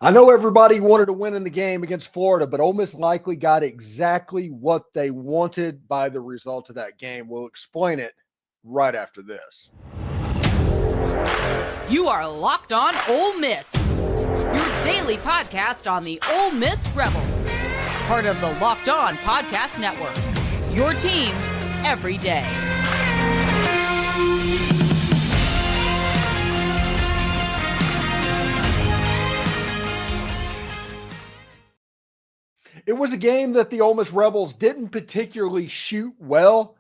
I know everybody wanted to win in the game against Florida, but Ole Miss likely got exactly what they wanted by the result of that game. We'll explain it right after this. You are Locked On Ole Miss, your daily podcast on the Ole Miss Rebels, part of the Locked On Podcast Network, your team every day. It was a game that the Ole Miss Rebels didn't particularly shoot well,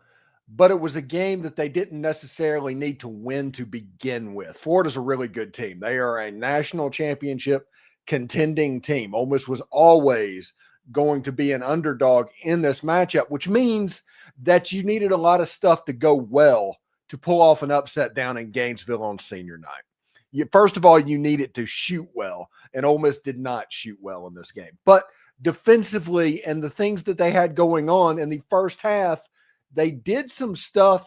but it was a game that they didn't necessarily need to win to begin with. Florida's a really good team. They are a national championship contending team. Ole Miss was always going to be an underdog in this matchup, which means that you needed a lot of stuff to go well to pull off an upset down in Gainesville on senior night. First of all, you needed to shoot well, and Ole Miss did not shoot well in this game. But defensively and the things that they had going on in the first half, they did some stuff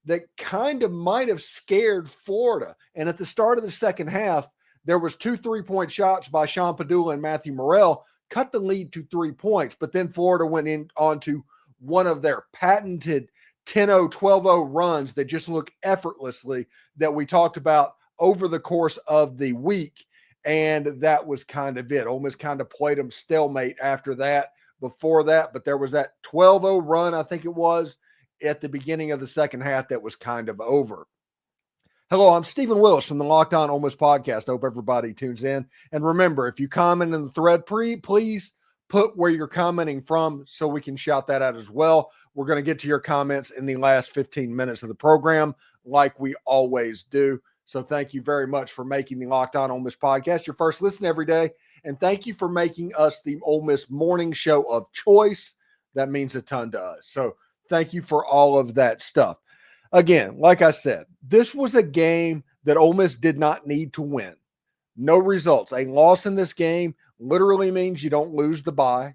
that kind of might have scared Florida. And at the start of the second half, there was 2 3-point shots by Sean Pedulla and Matthew Morrell, cut the lead to 3 points. But then Florida went in onto one of their patented 10-0, 12-0 runs that just look effortlessly that we talked about over the course of the week. And that was kind of it. Ole Miss kind of played them stalemate after that, before that. But there was that 12-0 run, I think it was, at the beginning of the second half that was kind of over. Hello, I'm Steven Willis from the Locked On Ole Miss Podcast. I hope everybody tunes in. And remember, if you comment in the thread, please put where you're commenting from so we can shout that out as well. We're going to get to your comments in the last 15 minutes of the program like we always do. So thank you very much for making the Locked On Ole Miss Podcast your first listen every day. And thank you for making us the Ole Miss morning show of choice. That means a ton to us. So thank you for all of that stuff. Again, like I said, this was a game that Ole Miss did not need to win. No results. A loss in this game literally means you don't lose the bye.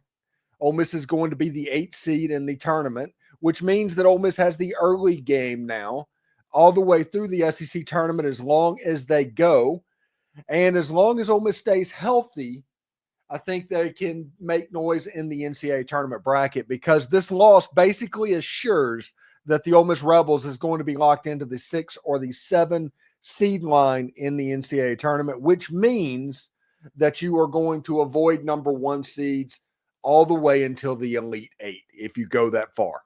Ole Miss is going to be the 8th seed in the tournament, which means that Ole Miss has the early game now, all the way through the SEC tournament as long as they go. And as long as Ole Miss stays healthy, I think they can make noise in the NCAA tournament bracket, because this loss basically assures that the Ole Miss Rebels is going to be locked into the 6 or the 7 seed line in the NCAA tournament, which means that you are going to avoid number 1 seeds all the way until the Elite 8 if you go that far.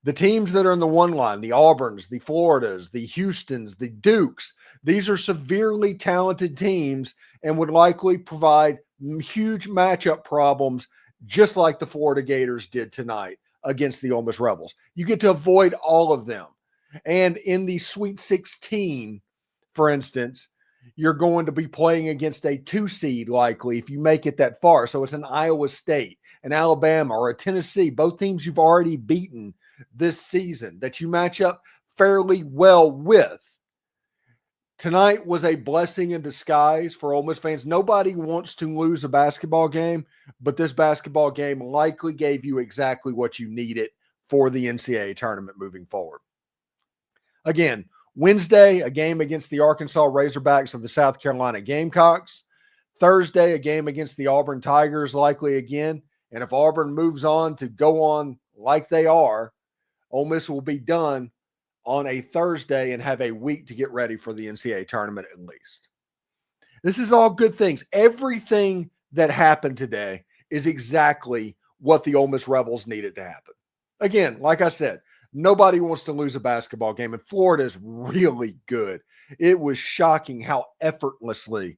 The teams that are in the 1 line, the Auburns, the Floridas, the Houstons, the Dukes, these are severely talented teams and would likely provide huge matchup problems, just like the Florida Gators did tonight against the Ole Miss Rebels. You get to avoid all of them. And in the Sweet 16, for instance, you're going to be playing against a 2 seed likely if you make it that far. So it's an Iowa State, an Alabama, or a Tennessee, both teams you've already beaten this season that you match up fairly well with. Tonight was a blessing in disguise for Ole Miss fans. Nobody wants to lose a basketball game, but this basketball game likely gave you exactly what you needed for the NCAA tournament moving forward. Again, Wednesday, a game against the Arkansas Razorbacks of the South Carolina Gamecocks. Thursday, a game against the Auburn Tigers, likely again. And if Auburn moves on to go on like they are, Ole Miss will be done on a Thursday and have a week to get ready for the NCAA tournament at least. This is all good things. Everything that happened today is exactly what the Ole Miss Rebels needed to happen. Again, like I said, nobody wants to lose a basketball game, and Florida is really good. It was shocking how effortlessly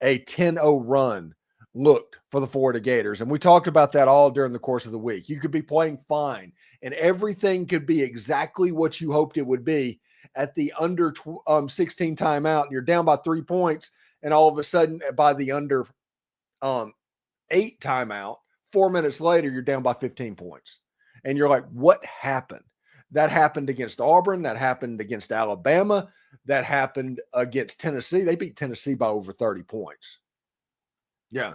a 10-0 run looked for the Florida Gators. And we talked about that all during the course of the week. You could be playing fine, and everything could be exactly what you hoped it would be at the under 16 timeout, and you're down by 3 points, and all of a sudden by the under 8 timeout, 4 minutes later, you're down by 15 points. And you're like, what happened? That happened against Auburn. That happened against Alabama. That happened against Tennessee. They beat Tennessee by over 30 points. Yeah.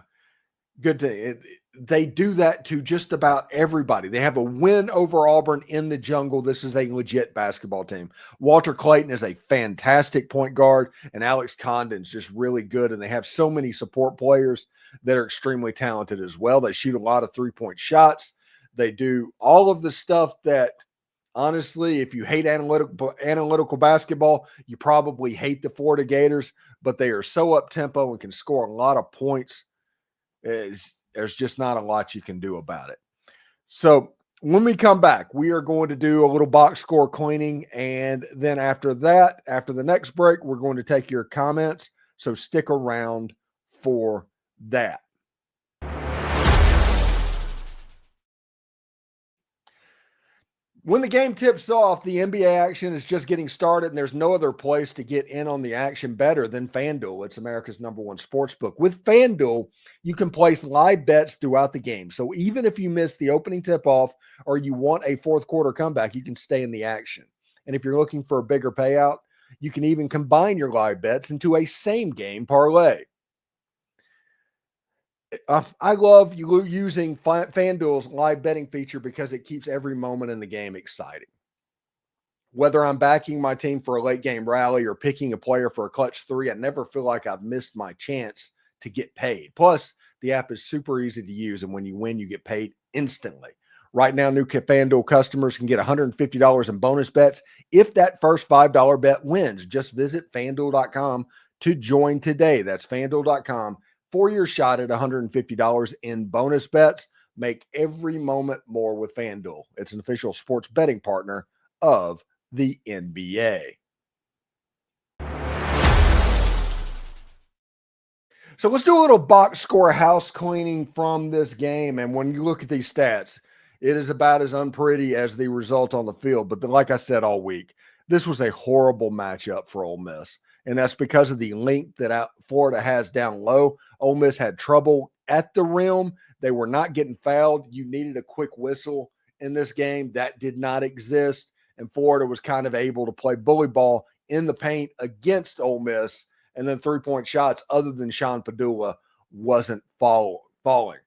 Good to they do that to just about everybody. They have a win over Auburn in the jungle. This is a legit basketball team. Walter Clayton is a fantastic point guard, and Alex Condon's just really good. And they have so many support players that are extremely talented as well. They shoot a lot of three-point shots. They do all of the stuff that, honestly, if you hate analytical basketball, you probably hate the Florida Gators, but they are so up-tempo and can score a lot of points. There's just not a lot you can do about it. So when we come back, we are going to do a little box score cleaning. And then after that, after the next break, we're going to take your comments. So stick around for that. When the game tips off, the NBA action is just getting started, and there's no other place to get in on the action better than FanDuel. It's America's #1 sports book. With FanDuel, you can place live bets throughout the game. So even if you miss the opening tip-off or you want a fourth quarter comeback, you can stay in the action. And if you're looking for a bigger payout, you can even combine your live bets into a same-game parlay. I love using FanDuel's live betting feature because it keeps every moment in the game exciting. Whether I'm backing my team for a late game rally or picking a player for a clutch three, I never feel like I've missed my chance to get paid. Plus, the app is super easy to use, and when you win, you get paid instantly. Right now, new FanDuel customers can get $150 in bonus bets if that first $5 bet wins. Just visit FanDuel.com to join today. That's FanDuel.com. For your shot at $150 in bonus bets. Make every moment more with FanDuel. It's an official sports betting partner of the NBA. So let's do a little box score house cleaning from this game. And when you look at these stats, it is about as unpretty as the result on the field. But like I said all week, this was a horrible matchup for Ole Miss. And that's because of the length that Florida has down low. Ole Miss had trouble at the rim. They were not getting fouled. You needed a quick whistle in this game. That did not exist. And Florida was kind of able to play bully ball in the paint against Ole Miss. And then three-point shots, other than Sean Pedulla, wasn't falling.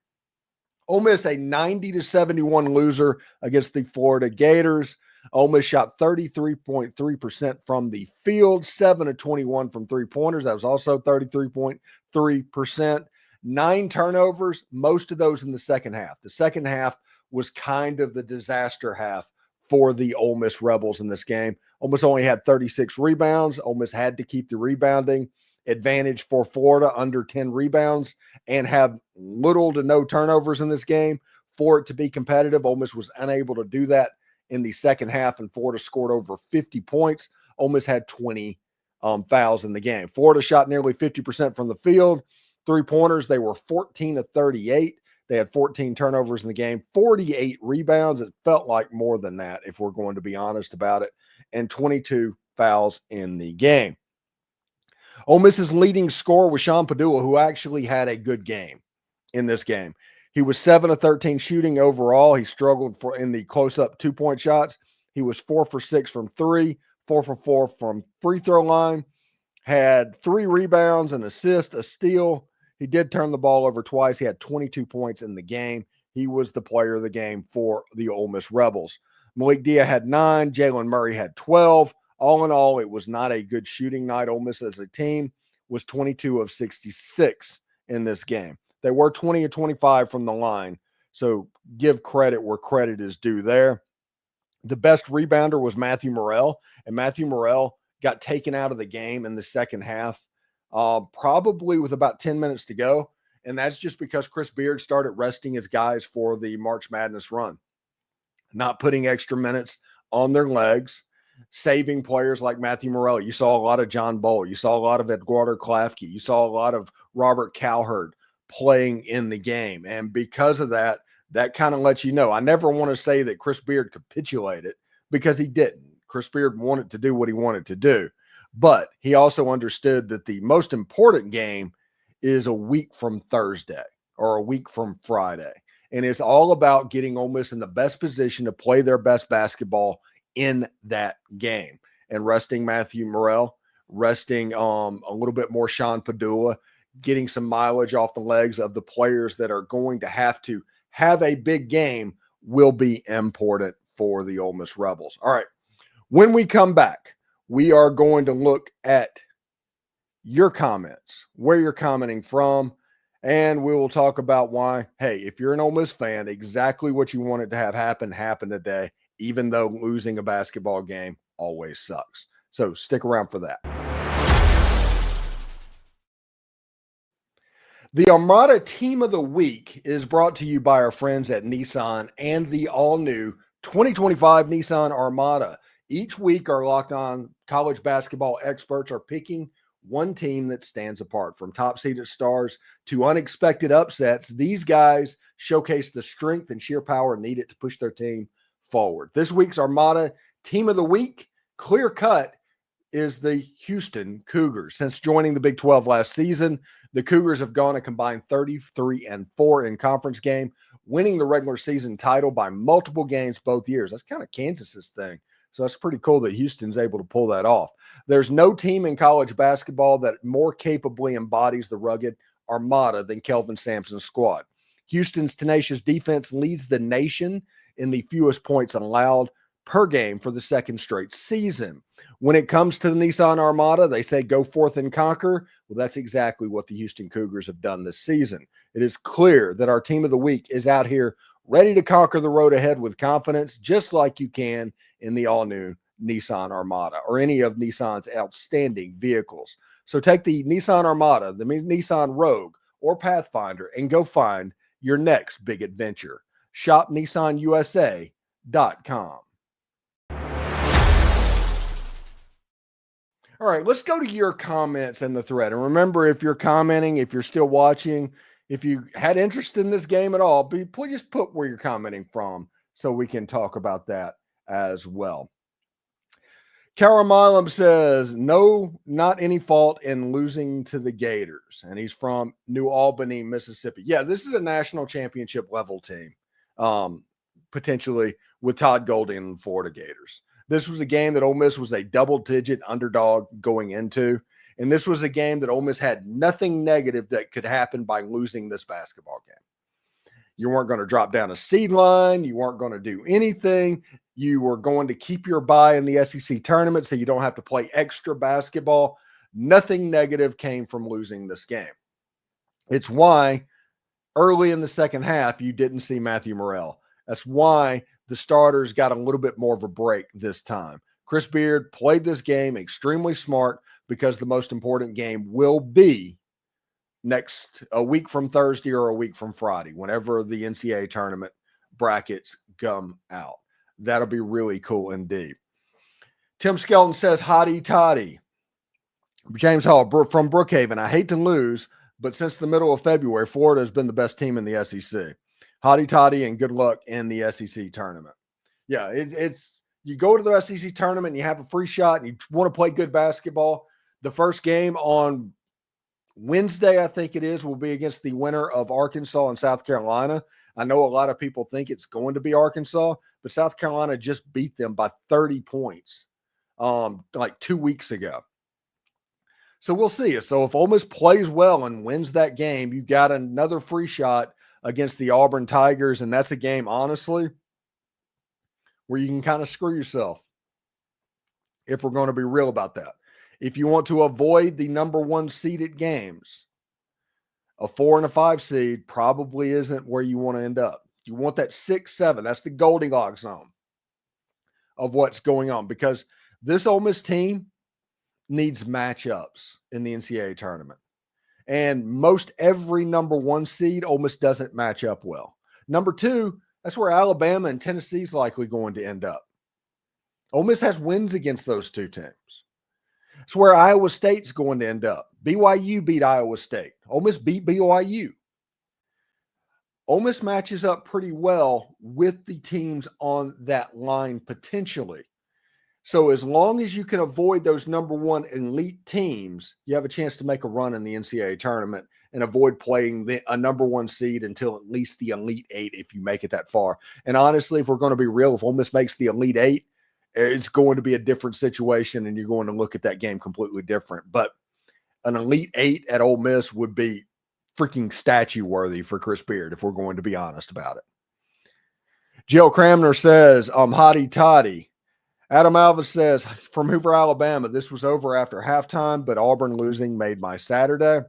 Ole Miss, a 90-71 loser against the Florida Gators. Ole Miss shot 33.3% from the field, 7 of 21 from three-pointers. That was also 33.3%. 9 turnovers, most of those in the second half. The second half was kind of the disaster half for the Ole Miss Rebels in this game. Ole Miss only had 36 rebounds. Ole Miss had to keep the rebounding advantage for Florida under 10 rebounds and have little to no turnovers in this game for it to be competitive. Ole Miss was unable to do that in the second half, and Florida scored over 50 points. Ole Miss had 20 fouls in the game. Florida shot nearly 50% from the field. Three-pointers, they were 14 of 38. They had 14 turnovers in the game, 48 rebounds. It felt like more than that, if we're going to be honest about it, and 22 fouls in the game. Ole Miss's leading scorer was Sean Pedulla, who actually had a good game in this game. He was 7 of 13 shooting overall. He struggled in the close-up two-point shots. He was 4 for 6 from 3, 4 for 4 from free throw line, had 3 rebounds, an assist, a steal. He did turn the ball over twice. He had 22 points in the game. He was the player of the game for the Ole Miss Rebels. Malik Dia had 9. Jalen Murray had 12. All in all, it was not a good shooting night. Ole Miss as a team was 22 of 66 in this game. They were 20 of 25 from the line, so give credit where credit is due there. The best rebounder was Matthew Morrell, and Matthew Morrell got taken out of the game in the second half, probably with about 10 minutes to go, and that's just because Chris Beard started resting his guys for the March Madness run, not putting extra minutes on their legs, saving players like Matthew Morrell. You saw a lot of John Bowl. You saw a lot of Eduardo Klafke. You saw a lot of Robert Cowherd playing in the game. And because of that, that kind of lets you know. I never want to say that Chris Beard capitulated because he didn't. Chris Beard wanted to do what he wanted to do. But he also understood that the most important game is a week from Thursday or a week from Friday. And it's all about getting Ole Miss in the best position to play their best basketball in that game. And resting Matthew Morrell, resting a little bit more Sean Pedulla, getting some mileage off the legs of the players that are going to have a big game will be important for the Ole Miss Rebels. All right. When we come back, we are going to look at your comments, where you're commenting from, and we will talk about why, hey, if you're an Ole Miss fan, exactly what you wanted to have happen today, even though losing a basketball game always sucks. So stick around for that. The Armada Team of the Week is brought to you by our friends at Nissan and the all-new 2025 Nissan Armada. Each week, our Locked On college basketball experts are picking one team that stands apart. From top-seeded stars to unexpected upsets, these guys showcase the strength and sheer power needed to push their team forward. This week's Armada Team of the Week, clear cut, is the Houston Cougars. Since joining the Big 12 last season, the Cougars have gone a combined 33-4 in conference game, winning the regular season title by multiple games both years. That's kind of Kansas's thing. So that's pretty cool that Houston's able to pull that off. There's no team in college basketball that more capably embodies the rugged Armada than Kelvin Sampson's squad. Houston's tenacious defense leads the nation in the fewest points allowed per game for the second straight season. When it comes to the Nissan Armada, they say go forth and conquer. Well, that's exactly what the Houston Cougars have done this season. It is clear that our Team of the Week is out here ready to conquer the road ahead with confidence, just like you can in the all-new Nissan Armada or any of Nissan's outstanding vehicles. So take the Nissan Armada, the Nissan Rogue, or Pathfinder and go find your next big adventure. Shop NissanUSA.com. All right, let's go to your comments in the thread. And remember, if you're commenting, if you're still watching, if you had interest in this game at all, please just put where you're commenting from so we can talk about that as well. Caramilam says, no, not any fault in losing to the Gators. And he's from New Albany, Mississippi. Yeah, this is a national championship level team, potentially with Todd Golding and the Florida Gators. This was a game that Ole Miss was a double-digit underdog going into, and this was a game that Ole Miss had nothing negative that could happen by losing this basketball game. You weren't going to drop down a seed line. You weren't going to do anything. You were going to keep your bye in the SEC tournament so you don't have to play extra basketball. Nothing negative came from losing this game. It's why early in the second half you didn't see Matthew Morrell. That's why the starters got a little bit more of a break this time. Chris Beard played this game extremely smart because the most important game will be a week from Thursday or a week from Friday, whenever the NCAA tournament brackets come out. That'll be really cool indeed. Tim Skelton says, hotty toddy. James Hall from Brookhaven, I hate to lose, but since the middle of February, Florida has been the best team in the SEC. Hotty toddy and good luck in the SEC tournament. Yeah, it's you go to the SEC tournament and you have a free shot and you want to play good basketball. The first game on Wednesday, I think it is, will be against the winner of Arkansas and South Carolina. I know a lot of people think it's going to be Arkansas, but South Carolina just beat them by 30 points like 2 weeks ago. So we'll see. So if Ole Miss plays well and wins that game, you got another free shot against the Auburn Tigers, and that's a game, honestly, where you can kind of screw yourself if we're going to be real about that. If you want to avoid the number one seeded games, a 4 and a 5 seed probably isn't where you want to end up. You want that 6-7. That's the Goldilocks zone of what's going on, because this Ole Miss team needs matchups in the NCAA tournament. And most every number one seed, Ole Miss doesn't match up well. Number two, that's where Alabama and Tennessee is likely going to end up. Ole Miss has wins against those two teams. It's where Iowa State's going to end up. BYU beat Iowa State. Ole Miss beat BYU. Ole Miss matches up pretty well with the teams on that line potentially. So as long as you can avoid those number one elite teams, you have a chance to make a run in the NCAA tournament and avoid playing a number one seed until at least the Elite Eight if you make it that far. And honestly, if we're going to be real, if Ole Miss makes the Elite Eight, it's going to be a different situation and you're going to look at that game completely different. But an Elite Eight at Ole Miss would be freaking statue worthy for Chris Beard, if we're going to be honest about it. Jill Cramner says, hotty toddy. Adam Alvis says, from Hoover, Alabama, this was over after halftime, but Auburn losing made my Saturday.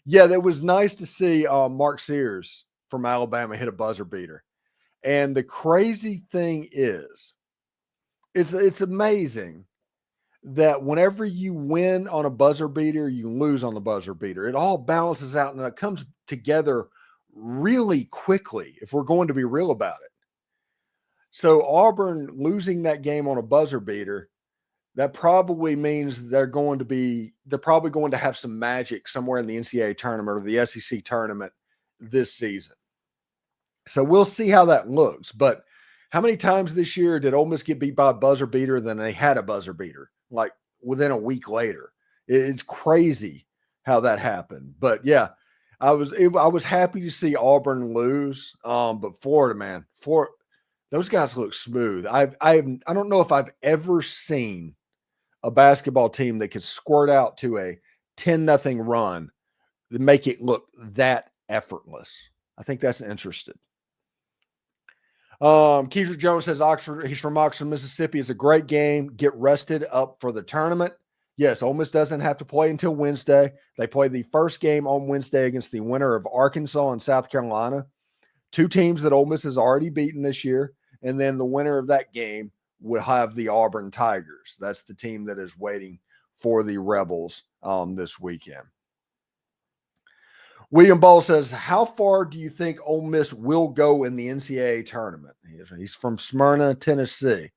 Yeah, that was nice to see Mark Sears from Alabama hit a buzzer beater. And the crazy thing is, it's amazing that whenever you win on a buzzer beater, you lose on the buzzer beater. It all balances out and it comes together really quickly if we're going to be real about it. So Auburn losing that game on a buzzer beater, that probably means they're probably going to have some magic somewhere in the NCAA tournament or the SEC tournament this season. So we'll see how that looks. But how many times this year did Ole Miss get beat by a buzzer beater and then they had a buzzer beater like within a week later? It's crazy how that happened. But yeah, I was happy to see Auburn lose. But Florida, man, those guys look smooth. I don't know if I've ever seen a basketball team that could squirt out to a 10-0 run that make it look that effortless. I think that's interesting. Keisha Jones says he's from Oxford, Mississippi. It's a great game. Get rested up for the tournament. Yes, Ole Miss doesn't have to play until Wednesday. They play the first game on Wednesday against the winner of Arkansas and South Carolina, two teams that Ole Miss has already beaten this year. And then the winner of that game will have the Auburn Tigers. That's the team that is waiting for the Rebels this weekend. William Ball says, how far do you think Ole Miss will go in the NCAA tournament? He's from Smyrna, Tennessee.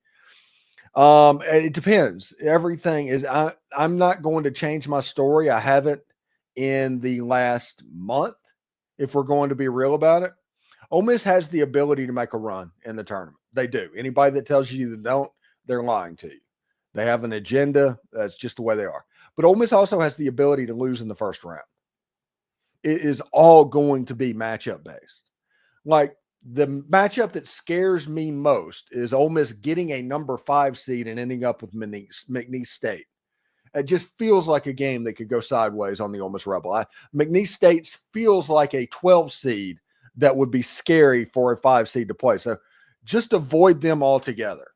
It depends. Everything is, I'm not going to change my story. I haven't in the last month, if we're going to be real about it. Ole Miss has the ability to make a run in the tournament. They do. Anybody that tells you they don't, they're lying to you. They have an agenda. That's just the way they are. But Ole Miss also has the ability to lose in the first round. It is all going to be matchup based. Like the matchup that scares me most is Ole Miss getting a number 5 seed and ending up with McNeese State. It just feels like a game that could go sideways on the Ole Miss Rebel. McNeese State feels like a 12 seed that would be scary for a 5 seed to play. So just avoid them altogether.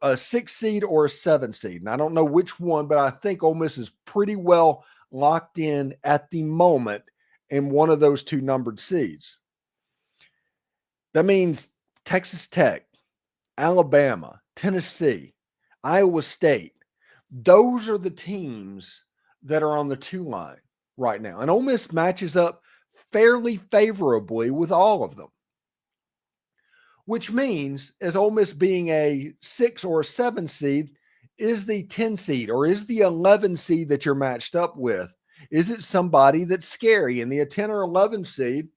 A 6 seed or a 7 seed. And I don't know which one, but I think Ole Miss is pretty well locked in at the moment in one of those two numbered seeds. That means Texas Tech, Alabama, Tennessee, Iowa State. Those are the teams that are on the 2 line right now. And Ole Miss matches up fairly favorably with all of them. Which means, as Ole Miss being a 6 or a 7 seed, is the 10 seed or is the 11 seed that you're matched up with, is it somebody that's scary? And the 10 or 11 seed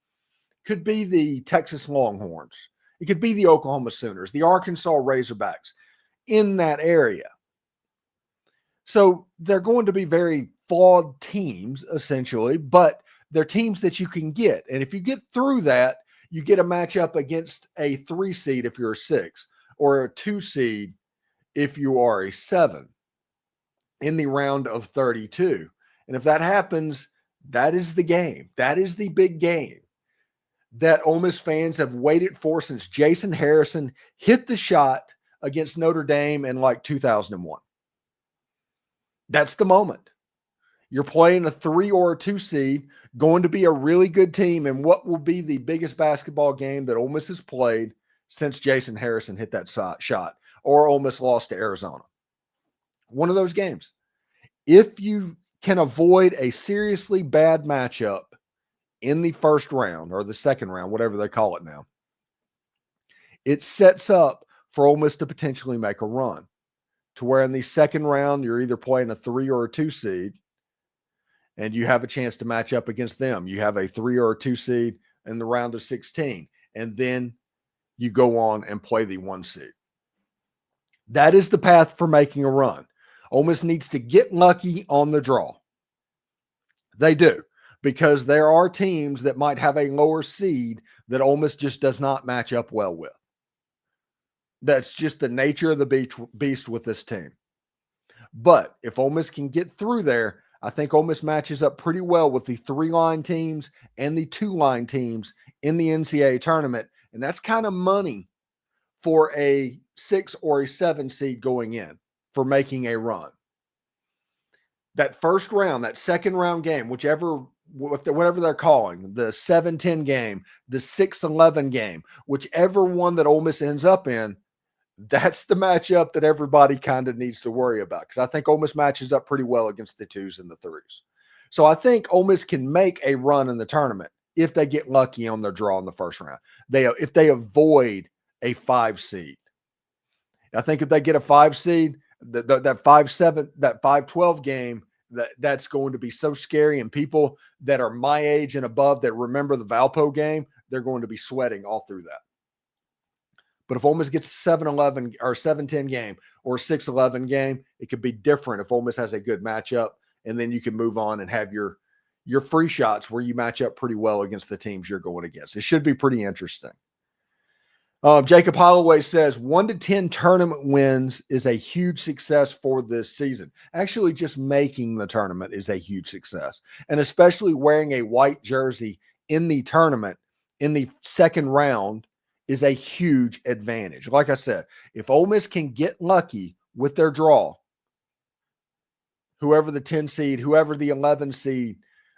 could be the Texas Longhorns. It could be the Oklahoma Sooners, the Arkansas Razorbacks in that area. So they're going to be very flawed teams, essentially, but they're teams that you can get. And if you get through that, you get a matchup against a 3 seed if you're a 6 or a 2 seed if you are a 7 in the round of 32. And if that happens, that is the game. That is the big game that Ole Miss fans have waited for since Jason Harrison hit the shot against Notre Dame in like 2001. That's the moment. You're playing a 3 or a 2 seed, going to be a really good team, and what will be the biggest basketball game that Ole Miss has played since Jason Harrison hit that shot, or Ole Miss lost to Arizona. One of those games. If you can avoid a seriously bad matchup in the first round or the second round, whatever they call it now, it sets up for Ole Miss to potentially make a run to where in the second round, you're either playing a 3 or a 2 seed, and you have a chance to match up against them. You have a 3 or a 2 seed in the round of 16, and then you go on and play the 1 seed. That is the path for making a run. Ole Miss needs to get lucky on the draw. They do, because there are teams that might have a lower seed that Ole Miss just does not match up well with. That's just the nature of the beast with this team. But if Ole Miss can get through there, I think Ole Miss matches up pretty well with the 3-line teams and the 2-line teams in the NCAA tournament. And that's kind of money for a 6 or a 7 seed going in for making a run. That first round, that second round game, whatever they're calling, the 7-10 game, the 6-11 game, whichever one that Ole Miss ends up in, that's the matchup that everybody kind of needs to worry about, because I think Ole Miss matches up pretty well against the 2s and the 3s. So I think Ole Miss can make a run in the tournament if they get lucky on their draw in the first round. If they avoid a 5 seed. I think if they get a 5 seed, that 5-7, that 5-12 game, that's going to be so scary. And people that are my age and above that remember the Valpo game, they're going to be sweating all through that. But if Ole Miss gets a 7-11 or 7-10 game or a 6-11 game, it could be different if Ole Miss has a good matchup, and then you can move on and have your free shots where you match up pretty well against the teams you're going against. It should be pretty interesting. Jacob Holloway says 1 to 10 tournament wins is a huge success for this season. Actually, just making the tournament is a huge success, and especially wearing a white jersey in the tournament in the second round is a huge advantage. Like I said, if Ole Miss can get lucky with their draw, whoever the 10 seed, whoever the 11 seed,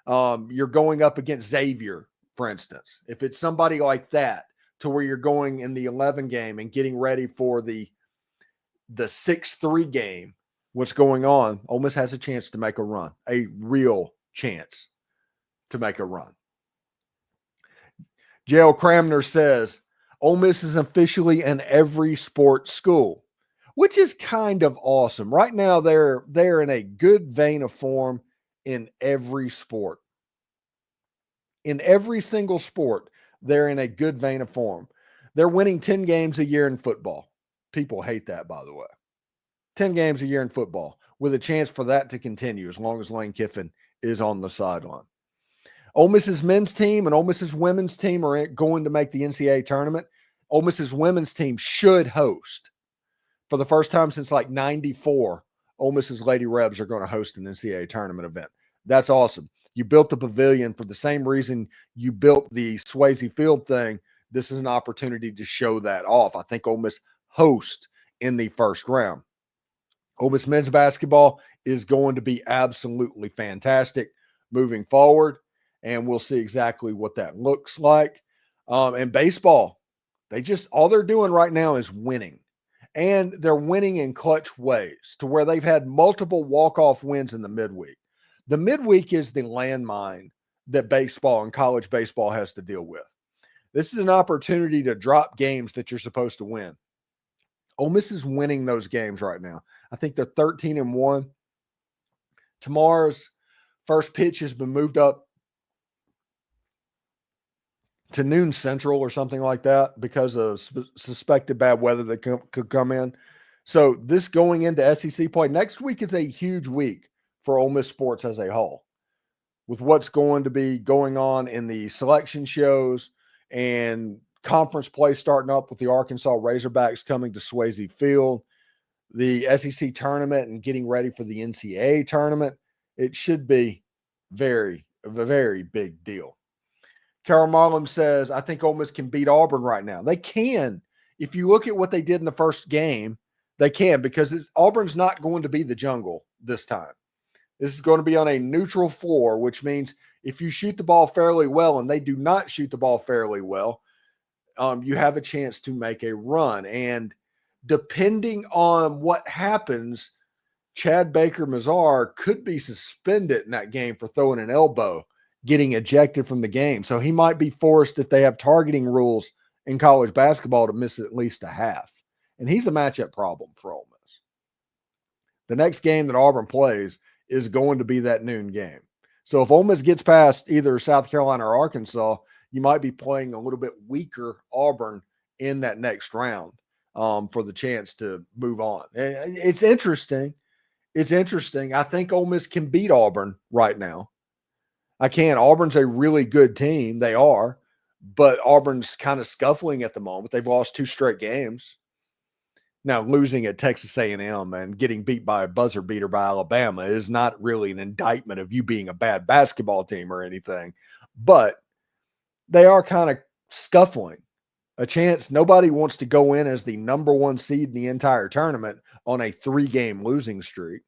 you're going up against Xavier, for instance. If it's somebody like that, to where you're going in the 11 game and getting ready for the 6-3 game, what's going on, Ole Miss has a chance to make a run, a real chance to make a run. J.L. Cramner says, Ole Miss is officially an every sport school, which is kind of awesome. Right now, they're in a good vein of form in every sport. In every single sport, they're in a good vein of form. They're winning 10 games a year in football. People hate that, by the way. 10 games a year in football, with a chance for that to continue as long as Lane Kiffin is on the sideline. Ole Miss's men's team and Ole Miss's women's team are going to make the NCAA tournament. Ole Miss's women's team should host. For the first time since like 94, Ole Miss's Lady Rebs are going to host an NCAA tournament event. That's awesome. You built the pavilion for the same reason you built the Swayze Field thing. This is an opportunity to show that off. I think Ole Miss host in the first round. Ole Miss men's basketball is going to be absolutely fantastic moving forward, and we'll see exactly what that looks like. And baseball, all they're doing right now is winning. And they're winning in clutch ways to where they've had multiple walk-off wins in the midweek. The midweek is the landmine that baseball and college baseball has to deal with. This is an opportunity to drop games that you're supposed to win. Ole Miss is winning those games right now. I think they're 13-1. Tomorrow's first pitch has been moved up to noon Central or something like that because of suspected bad weather that could come in. So this going into SEC play, next week is a huge week for Ole Miss sports as a whole, with what's going to be going on in the selection shows and conference play starting up with the Arkansas Razorbacks coming to Swayze Field, the SEC tournament, and getting ready for the NCAA tournament. It should be a very big deal. Carol Marlin says, I think Ole Miss can beat Auburn right now. They can. If you look at what they did in the first game, they can, because Auburn's not going to be the jungle this time. This is going to be on a neutral floor, which means if you shoot the ball fairly well and they do not shoot the ball fairly well, you have a chance to make a run. And depending on what happens, Chad Baker-Mazar could be suspended in that game for throwing an elbow, getting ejected from the game. So he might be forced, if they have targeting rules in college basketball, to miss at least a half. And he's a matchup problem for Ole Miss. The next game that Auburn plays is going to be that noon game. So if Ole Miss gets past either South Carolina or Arkansas, you might be playing a little bit weaker Auburn in that next round for the chance to move on. And it's interesting. It's interesting. I think Ole Miss can beat Auburn right now. I can. Auburn's a really good team. They are. But Auburn's kind of scuffling at the moment. They've lost 2 straight games. Now, losing at Texas A&M and getting beat by a buzzer beater by Alabama is not really an indictment of you being a bad basketball team or anything, but they are kind of scuffling. A chance nobody wants to go in as the number one seed in the entire tournament on a 3-game losing streak,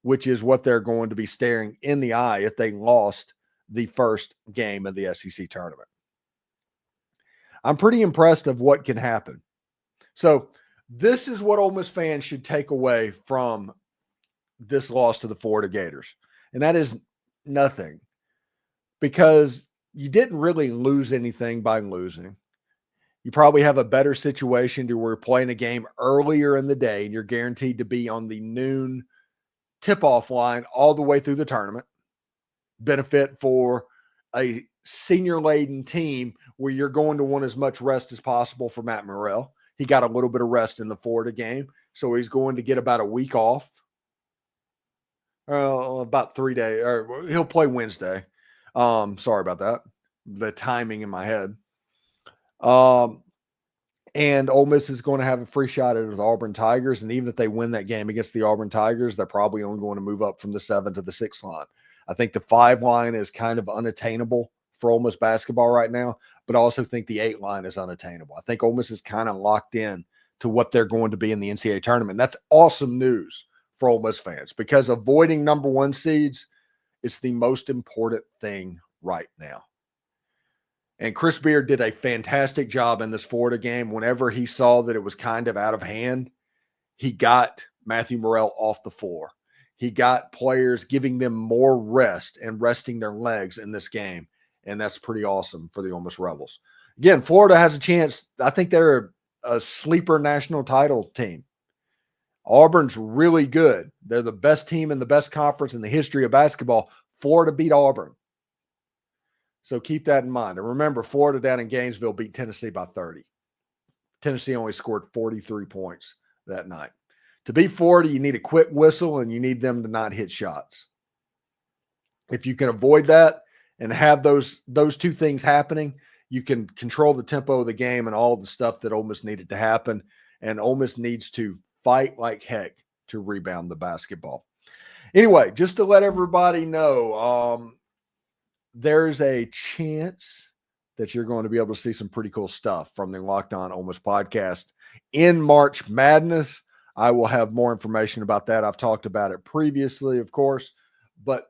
which is what they're going to be staring in the eye if they lost the first game of the SEC tournament. I'm pretty impressed of what can happen. So this is what Ole Miss fans should take away from this loss to the Florida Gators. And that is nothing, because you didn't really lose anything by losing. You probably have a better situation to where you're playing a game earlier in the day and you're guaranteed to be on the noon tip-off line all the way through the tournament. Benefit for a senior-laden team where you're going to want as much rest as possible for Matt Morrell. He got a little bit of rest in the Florida game, so he's going to get about a week off. About 3 days, or he'll play Wednesday. Sorry about that. The timing in my head. And Ole Miss is going to have a free shot at the Auburn Tigers. And even if they win that game against the Auburn Tigers, they're probably only going to move up from the 7 to the 6 line. I think the 5 line is kind of unattainable for Ole Miss basketball right now, but I also think the 8 line is unattainable. I think Ole Miss is kind of locked in to what they're going to be in the NCAA tournament. That's awesome news for Ole Miss fans, because avoiding number 1 seeds is the most important thing right now. And Chris Beard did a fantastic job in this Florida game. Whenever he saw that it was kind of out of hand, he got Matthew Morrell off the floor. He got players giving them more rest and resting their legs in this game. And that's pretty awesome for the Ole Miss Rebels. Again, Florida has a chance. I think they're a sleeper national title team. Auburn's really good. They're the best team in the best conference in the history of basketball. Florida beat Auburn. So keep that in mind. And remember, Florida down in Gainesville beat Tennessee by 30. Tennessee only scored 43 points that night. To beat Florida, you need a quick whistle and you need them to not hit shots. If you can avoid that and have those 2 things happening, you can control the tempo of the game and all the stuff that Ole Miss needed to happen. And Ole Miss needs to fight like heck to rebound the basketball. Anyway, just to let everybody know, there's a chance that you're going to be able to see some pretty cool stuff from the Locked On Ole Miss podcast in March Madness. I will have more information about that. I've talked about it previously, of course, but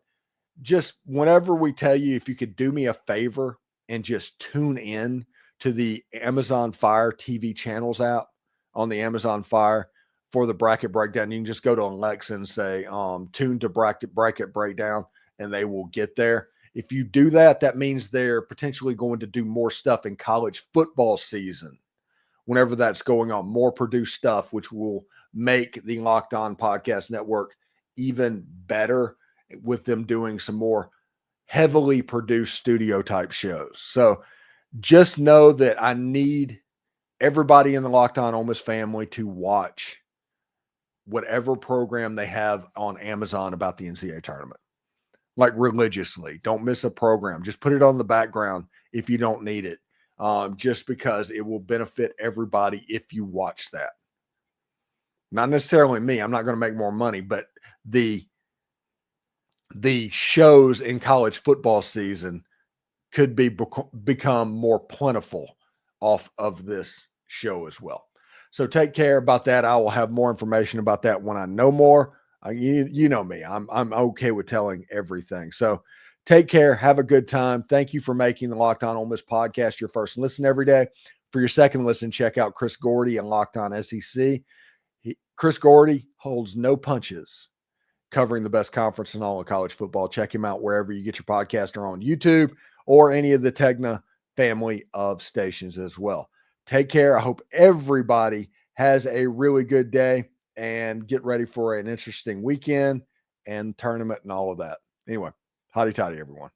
just whenever we tell you, if you could do me a favor and just tune in to the Amazon Fire TV channels app on the Amazon Fire for the bracket breakdown, you can just go to Alexa and say, tune to bracket breakdown, and they will get there. If you do that, that means they're potentially going to do more stuff in college football season whenever that's going on, more produced stuff, which will make the Locked On Podcast Network even better with them doing some more heavily produced studio type shows. So just know that I need everybody in the Locked On Ole Miss family to watch whatever program they have on Amazon about the NCAA tournament. Like religiously. Don't miss a program. Just put it on the background if you don't need it, just because it will benefit everybody if you watch that. Not necessarily me. I'm not going to make more money, but the shows in college football season could become more plentiful off of this show as well. So take care about that. I will have more information about that when I know more. You know me. I'm okay with telling everything. So take care. Have a good time. Thank you for making the Locked On Ole Miss podcast your first listen every day. For your second listen, check out Chris Gordy and Locked On SEC. Chris Gordy holds no punches covering the best conference in all of college football. Check him out wherever you get your podcast, or on YouTube or any of the Tegna family of stations as well. Take care. I hope everybody has a really good day and get ready for an interesting weekend and tournament and all of that. Anyway, hotty toddy, everyone.